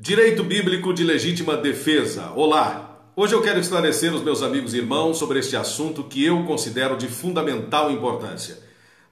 Direito bíblico de legítima defesa. Olá! Hoje eu quero esclarecer os meus amigos e irmãos sobre este assunto que eu considero de fundamental importância.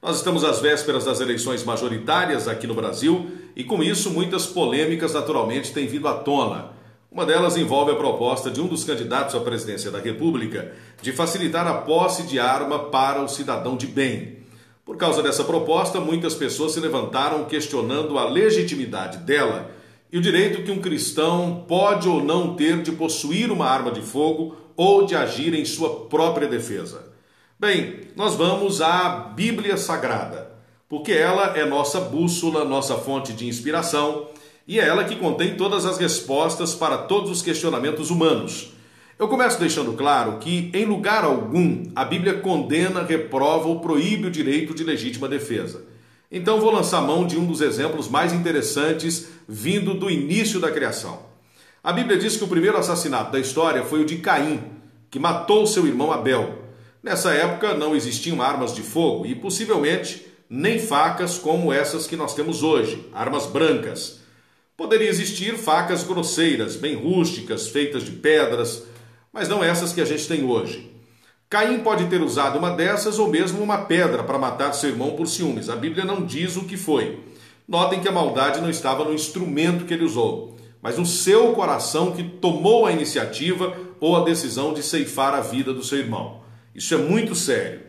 Nós estamos às vésperas das eleições majoritárias aqui no Brasil e com isso muitas polêmicas naturalmente têm vindo à tona. Uma delas envolve a proposta de um dos candidatos à presidência da República de facilitar a posse de arma para o cidadão de bem. Por causa dessa proposta, muitas pessoas se levantaram questionando a legitimidade dela e o direito que um cristão pode ou não ter de possuir uma arma de fogo ou de agir em sua própria defesa. Bem, nós vamos à Bíblia Sagrada, porque ela é nossa bússola, nossa fonte de inspiração, e é ela que contém todas as respostas para todos os questionamentos humanos. Eu começo deixando claro que, em lugar algum, a Bíblia condena, reprova ou proíbe o direito de legítima defesa. Então vou lançar mão de um dos exemplos mais interessantes vindo do início da criação. A Bíblia diz que o primeiro assassinato da história foi o de Caim, que matou seu irmão Abel. Nessa época não existiam armas de fogo e possivelmente nem facas como essas que nós temos hoje, armas brancas. Poderia existir facas grosseiras, bem rústicas, feitas de pedras, mas não essas que a gente tem hoje. Caim pode ter usado uma dessas ou mesmo uma pedra para matar seu irmão por ciúmes. A Bíblia não diz o que foi. Notem que a maldade não estava no instrumento que ele usou, mas no seu coração que tomou a iniciativa ou a decisão de ceifar a vida do seu irmão. Isso é muito sério.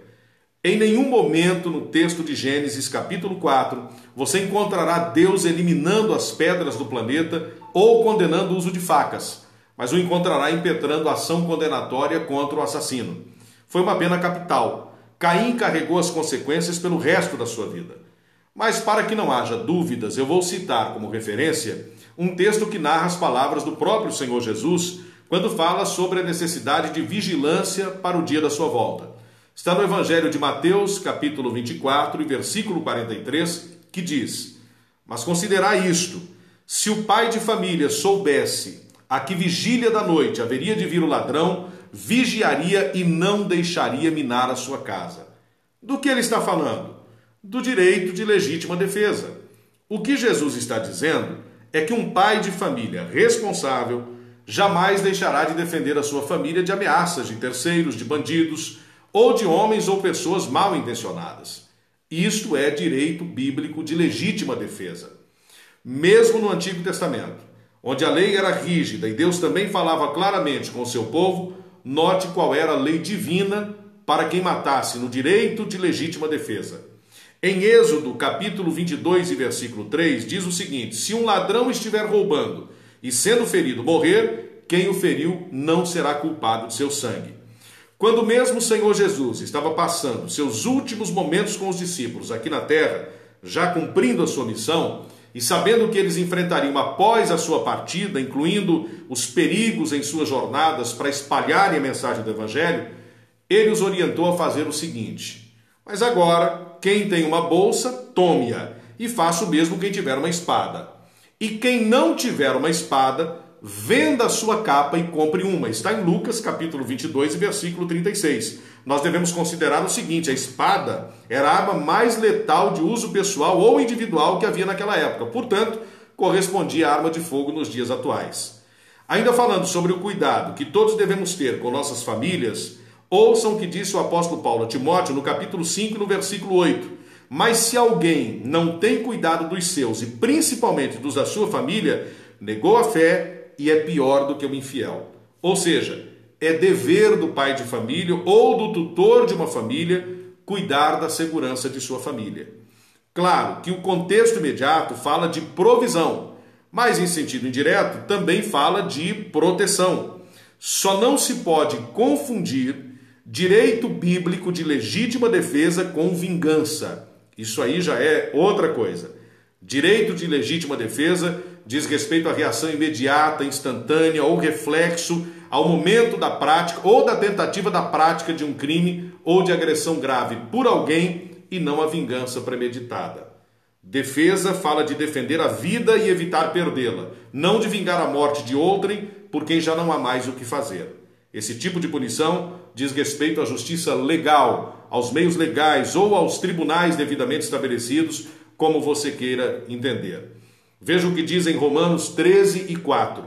Em nenhum momento no texto de Gênesis, capítulo 4, você encontrará Deus eliminando as pedras do planeta ou condenando o uso de facas, mas o encontrará impetrando ação condenatória contra o assassino. Foi uma pena capital. Caim carregou as consequências pelo resto da sua vida. Mas para que não haja dúvidas, eu vou citar como referência um texto que narra as palavras do próprio Senhor Jesus quando fala sobre a necessidade de vigilância para o dia da sua volta. Está no Evangelho de Mateus, capítulo 24, e versículo 43, que diz: "Mas considerai isto, se o pai de família soubesse a que vigília da noite haveria de vir o ladrão, vigiaria e não deixaria minar a sua casa." Do que ele está falando? Do direito de legítima defesa. O que Jesus está dizendo é que um pai de família responsável jamais deixará de defender a sua família de ameaças de terceiros, de bandidos ou de homens ou pessoas mal intencionadas. Isto é direito bíblico de legítima defesa. Mesmo no Antigo Testamento, onde a lei era rígida e Deus também falava claramente com o seu povo, note qual era a lei divina para quem matasse no direito de legítima defesa. Em Êxodo, capítulo 22 e versículo 3, diz o seguinte: "Se um ladrão estiver roubando e sendo ferido morrer, quem o feriu não será culpado de seu sangue." Quando mesmo o Senhor Jesus estava passando seus últimos momentos com os discípulos aqui na terra, já cumprindo a sua missão, e sabendo que eles enfrentariam após a sua partida, incluindo os perigos em suas jornadas para espalharem a mensagem do Evangelho, ele os orientou a fazer o seguinte: "Mas agora, quem tem uma bolsa, tome-a, e faça o mesmo quem tiver uma espada. E quem não tiver uma espada, venda a sua capa e compre uma." Está em Lucas, capítulo 22, versículo 36. Nós devemos considerar o seguinte: a espada era a arma mais letal de uso pessoal ou individual que havia naquela época. Portanto, correspondia à arma de fogo nos dias atuais. Ainda falando sobre o cuidado que todos devemos ter com nossas famílias, ouçam o que disse o apóstolo Paulo a Timóteo no capítulo 5, no versículo 8. "Mas se alguém não tem cuidado dos seus, e principalmente dos da sua família, negou a fé e é pior do que o infiel." Ou seja, é dever do pai de família ou do tutor de uma família cuidar da segurança de sua família. Claro que o contexto imediato fala de provisão, mas em sentido indireto também fala de proteção. Só não se pode confundir direito bíblico de legítima defesa com vingança. Isso aí já é outra coisa. Direito de legítima defesa diz respeito à reação imediata, instantânea ou reflexo ao momento da prática ou da tentativa da prática de um crime ou de agressão grave por alguém e não a vingança premeditada. Defesa fala de defender a vida e evitar perdê-la, não de vingar a morte de outrem por quem já não há mais o que fazer. Esse tipo de punição diz respeito à justiça legal, aos meios legais ou aos tribunais devidamente estabelecidos, como você queira entender. Veja o que diz em Romanos 13:4.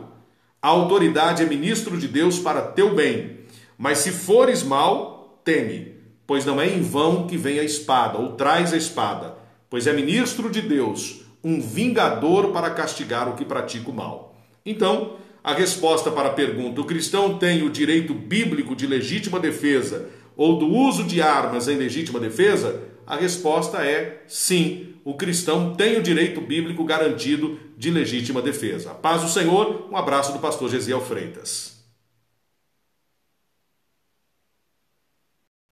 A autoridade é ministro de Deus para teu bem, mas se fores mal, teme, pois não é em vão que vem a espada, ou traz a espada, pois é ministro de Deus, um vingador para castigar o que pratica o mal. Então, a resposta para a pergunta: o cristão tem o direito bíblico de legítima defesa ou do uso de armas em legítima defesa? A resposta é sim. O cristão tem o direito bíblico garantido de legítima defesa. A paz do Senhor, um abraço do pastor Gesiel Freitas.